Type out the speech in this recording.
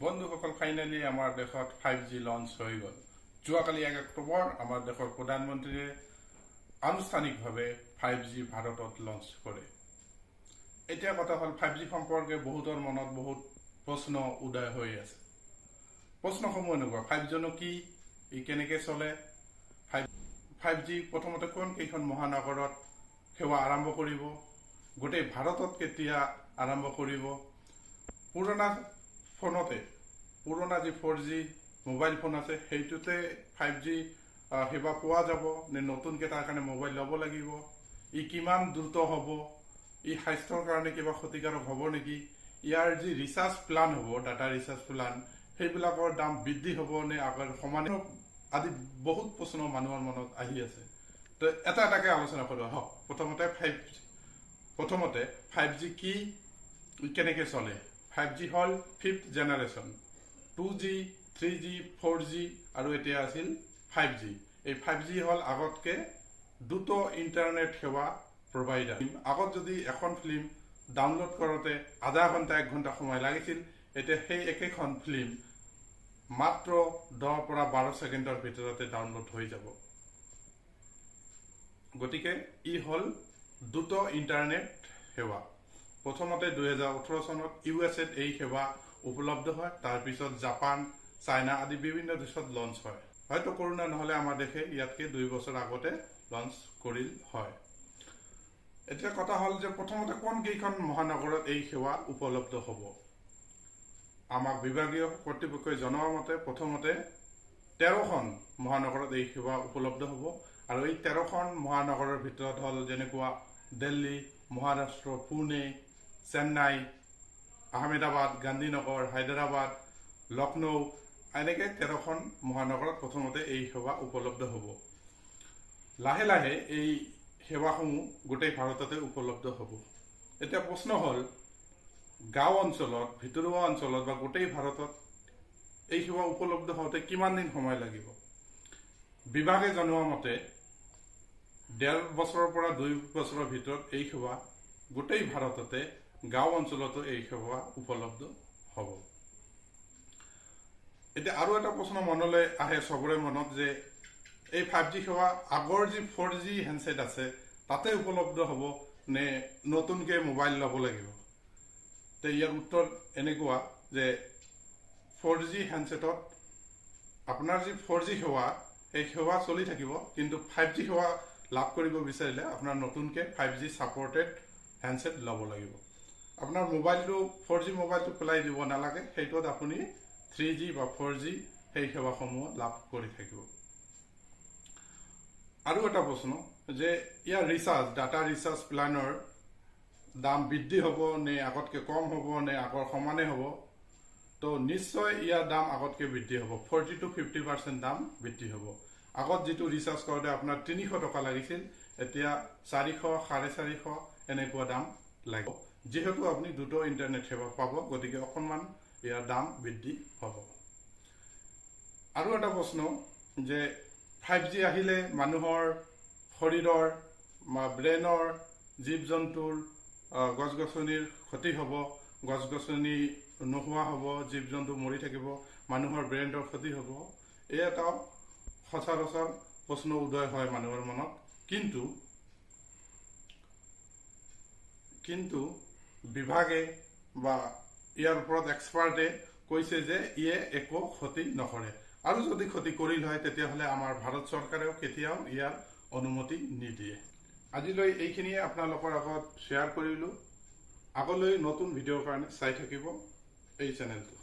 বন্ধুসকল, ফাইনালি আমাৰ দেশত 5G লঞ্চ হৈ গ'ল। যোৱাকালি 1 অক্টোবৰ আমাৰ দেশৰ প্ৰধানমন্ত্ৰীয়ে আনুষ্ঠানিকভাৱে 5G ভাৰতত লঞ্চ কৰে। এতিয়া কথা হ'ল 5G সম্পৰ্কে বহুতৰ মনত বহুত প্ৰশ্ন উদয় হৈ আছে। প্ৰশ্নসমূহ এনেকুৱা: 5G নো কি, ই কেনেকৈ চলে, 5G প্ৰথমতে কোন কেইখন মহানগৰত সেৱা আৰম্ভ কৰিব, গোটেই ভাৰতত কেতিয়া আৰম্ভ কৰিব, পুৰণা যি 4G মোবাইল ফোন আছে সেইটোতে 5G সেৱা পোৱা যাব নে নতুনকৈ তাৰ কাৰণে মোবাইল ল'ব লাগিব, ই কিমান দ্ৰুত হ'ব, ই স্বাস্থ্যৰ কাৰণে কিবা ক্ষতিকাৰক হ'ব নেকি, ইয়াৰ যি ৰিচাৰ্জ প্লান হ'ব, ডাটা ৰিচাৰ্জ প্লান, সেইবিলাকৰ দাম বৃদ্ধি হ'ব নে আগৰ সমানে আদি বহুত প্ৰশ্ন মানুহৰ মনত আহি আছে। তো এটা এটাকে আলোচনা কৰোঁ আহক। প্ৰথমতে 5G কি, কেনেকৈ চলে। 5G হ'ল 5th generation. 2G, 3G, 4G আৰু এতিয়া আছিল 5G। এই 5G হ'ল আগতকে দ্ৰুত ইণ্টাৰনেট সেৱা প্ৰভাইডাৰ। আগত যদি এখন ফিল্ম ডাউনলোড কৰোঁতে আধা ঘণ্টা 1 ঘণ্টা সময় লাগিছিল, এতিয়া সেই একেখন ফিল্ম মাত্ৰ 10 পৰা 12 ছেকেণ্ডৰ ভিতৰতে ডাউনলোড হৈ যাব। গতিকে ই হ'ল দ্ৰুত ইণ্টাৰনেট সেৱা। প্ৰথমতে 2018 চনত USA-ত এই সেৱা উপলব্ধ হয়। তাৰপিছত জাপান, চাইনা আদি বিভিন্ন দেশত লঞ্চ হয়। হয়তো কৰোণা নহ'লে আমাৰ দেশে ইয়াতকৈ 2 বছৰ আগতে লঞ্চ কৰিল হয়। এতিয়া কথা হ'ল যে প্ৰথমতে কোন কেইখন মহানগৰত এই সেৱা উপলব্ধ হ'ব। আমাক বিভাগীয় কৰ্তৃপক্ষই জনোৱা মতে প্ৰথমতে 13খন মহানগৰত এই সেৱা উপলব্ধ হ'ব। আৰু এই 13খন মহানগৰৰ ভিতৰত হ'ল যেনেকুৱা দিল্লী, মহাৰাষ্ট্ৰ, পুনে, চেন্নাই, আহমেদাবাদ, গান্ধীনগৰ, হায়দৰাবাদ, লক্ষ্ণৌ, এনেকৈ 13খন মহানগৰত প্ৰথমতে এই সেৱা উপলব্ধ হ'ব। লাহে লাহে এই সেৱাসমূহ গোটেই ভাৰততে উপলব্ধ হ'ব। এতিয়া প্ৰশ্ন হ'ল, গাঁও অঞ্চলত, ভিতৰুৱা অঞ্চলত বা গোটেই ভাৰতত এই সেৱা উপলব্ধ হওঁতে কিমান দিন সময় লাগিব। বিভাগে জনোৱা মতে 1.5 বছৰৰ পৰা 2 বছৰৰ ভিতৰত এই সেৱা গোটেই ভাৰততে গাঁও অঞ্চলতো এই সেৱা উপলব্ধ হ'ব। এতিয়া আৰু এটা প্ৰশ্ন মনলৈ আহে চবৰে মনত, যে এই 5G সেৱা আগৰ যি 4G হেণ্ডছেট আছে তাতে উপলব্ধ হ'ব নে নতুনকৈ মোবাইল ল'ব লাগিব। তো ইয়াৰ উত্তৰ এনেকুৱা যে 4G হেণ্ডছেটত আপোনাৰ যি 4G সেৱা, সেই সেৱা চলি থাকিব, কিন্তু 5G সেৱা লাভ কৰিব বিচাৰিলে আপোনাৰ নতুনকৈ 5G ছাপৰ্টেড হেণ্ডছেট ল'ব লাগিব। আপোনাৰ মোবাইলটো 4G মোবাইলটো পেলাই দিব নালাগে, সেইটোত আপুনি 3G বা 4G সেই সেৱাসমূহ লাভ কৰি থাকিব। আৰু এটা প্ৰশ্ন যে ইয়াৰ ৰিচাৰ্জ, ডাটা ৰিচাৰ্জ প্লানৰ দাম বৃদ্ধি হ'ব নে আগতকৈ কম হ'ব নে আগৰ সমানে হ'ব। তো নিশ্চয় ইয়াৰ দাম আগতকৈ বৃদ্ধি হ'ব। 40 to 50% দাম বৃদ্ধি হ'ব। আগত যিটো ৰিচাৰ্জ কৰোঁতে আপোনাৰ 300 টকা লাগিছিল, এতিয়া 400, 450 এনেকুৱা দাম লাগিব। যিহেতু আপুনি দ্ৰুত ইণ্টাৰনেট সেৱা পাব, গতিকে অকণমান ইয়াৰ দাম বৃদ্ধি হ'ব। আৰু এটা প্ৰশ্ন যে 5G আহিলে মানুহৰ শৰীৰৰ বা ব্ৰেইনৰ, জীৱ জন্তুৰ, গছ গছনিৰ ক্ষতি হ'ব, গছ গছনি নোহোৱা হ'ব, জীৱ জন্তু মৰি থাকিব, মানুহৰ ব্ৰেইনৰ ক্ষতি হ'ব। এই এটা সচৰাচৰ প্ৰশ্ন উদয় হয় মানুহৰ মনত। কিন্তু বিভাগে বা ইয়াৰ ওপৰত এক্সপাৰ্টে কৈছে যে ইয়ে একো ক্ষতি নকৰে, আৰু যদি ক্ষতি কৰিল হয় তেতিয়াহ'লে আমাৰ ভাৰত চৰকাৰেও কেতিয়াও ইয়াৰ অনুমতি নিদিয়ে। আজিলৈ এইখিনিয়ে আপোনালোকৰ আগত শ্বেয়াৰ কৰিলোঁ। আগলৈ নতুন ভিডিঅ'ৰ কাৰণে চাই থাকিব এই চেনেলটো।